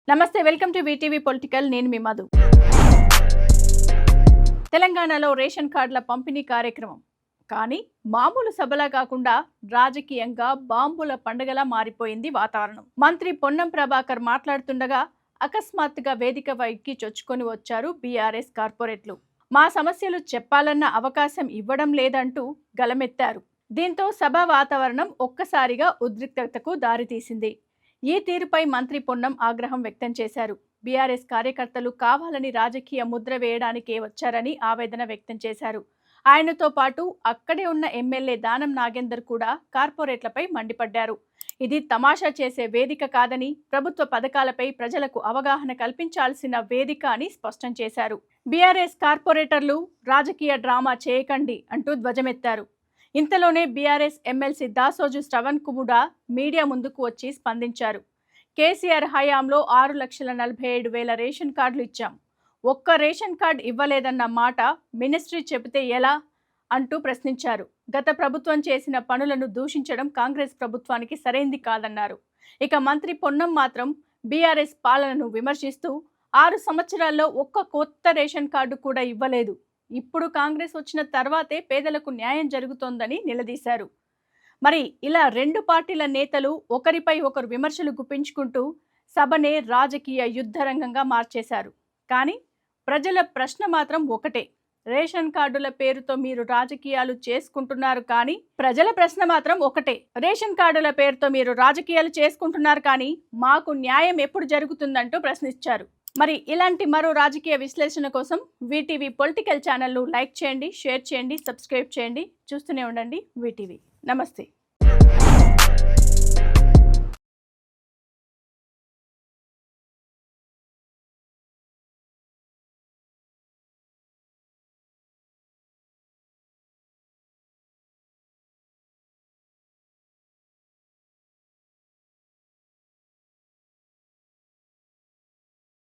నమస్తే, welcome to VTV political. నేను మీ మధు. తెలంగాణలో రేషన్ కార్డుల పంపిణీ కార్యక్రమం కానీ మామూలు సభలా కాకుండా రాజకీయంగా బాంబుల పండుగలా మారిపోయింది వాతావరణం. మంత్రి పొన్నం ప్రభాకర్ మాట్లాడుతుండగా అకస్మాత్తుగా వేదిక వైకి చొచ్చుకొని వచ్చారు బీఆర్ఎస్ కార్పొరేట్లు. మా సమస్యలు చెప్పాలన్న అవకాశం ఇవ్వడం లేదంటూ గలమెత్తారు. దీంతో సభ వాతావరణం ఒక్కసారిగా ఉద్రిక్తతకు దారితీసింది. ఈ తీరుపై మంత్రి పొన్నం ఆగ్రహం వ్యక్తం చేశారు. బీఆర్ఎస్ కార్యకర్తలు కావాలని రాజకీయ ముద్ర వేయడానికే వచ్చారని ఆవేదన వ్యక్తం చేశారు. ఆయనతో పాటు అక్కడే ఉన్న ఎమ్మెల్యే దానం నాగేందర్ కూడా కార్పొరేట్లపై మండిపడ్డారు. ఇది తమాషా చేసే వేదిక కాదని, ప్రభుత్వ పథకాలపై ప్రజలకు అవగాహన కల్పించాల్సిన వేదిక అని స్పష్టం చేశారు. బీఆర్ఎస్ కార్పొరేటర్లు రాజకీయ డ్రామా చేయకండి అంటూ ధ్వజమెత్తారు. ఇంతలోనే బీఆర్ఎస్ ఎమ్మెల్సీ దాసోజు శ్రవణ్ కుముడ మీడియా ముందుకు వచ్చి స్పందించారు. కేసీఆర్ హయాంలో 6,47,000 రేషన్ కార్డులు ఇచ్చాం. ఒక్క రేషన్ కార్డు ఇవ్వలేదన్న మాట మినిస్ట్రీ చెబితే ఎలా అంటూ ప్రశ్నించారు. గత ప్రభుత్వం చేసిన పనులను దూషించడం కాంగ్రెస్ ప్రభుత్వానికి సరైంది కాదన్నారు. ఇక మంత్రి పొన్నం మాత్రం బీఆర్ఎస్ పాలనను విమర్శిస్తూ 6 సంవత్సరాల్లో ఒక్క కొత్త రేషన్ కార్డు కూడా ఇవ్వలేదు. ఇప్పుడు కాంగ్రెస్ వచ్చిన తర్వాతే పేదలకు న్యాయం జరుగుతోందని నిలదీశారు. మరి ఇలా రెండు పార్టీల నేతలు ఒకరిపై ఒకరు విమర్శలు గుప్పించుకుంటూ సభనే రాజకీయ యుద్ధరంగంగా మార్చేశారు. కానీ ప్రజల ప్రశ్న మాత్రం ఒకటే. రేషన్ కార్డుల పేరుతో మీరు రాజకీయాలు చేసుకుంటున్నారు కానీ మాకు న్యాయం ఎప్పుడు జరుగుతుందంటూ ప్రశ్నించారు. మరి ఇలాంటి మరో రాజకీయ విశ్లేషణ కోసం వీటీవీ పొలిటికల్ ఛానల్ను లైక్ చేయండి, షేర్ చేయండి, సబ్స్క్రైబ్ చేయండి. చూస్తూనే ఉండండి వీటీవీ. నమస్తే.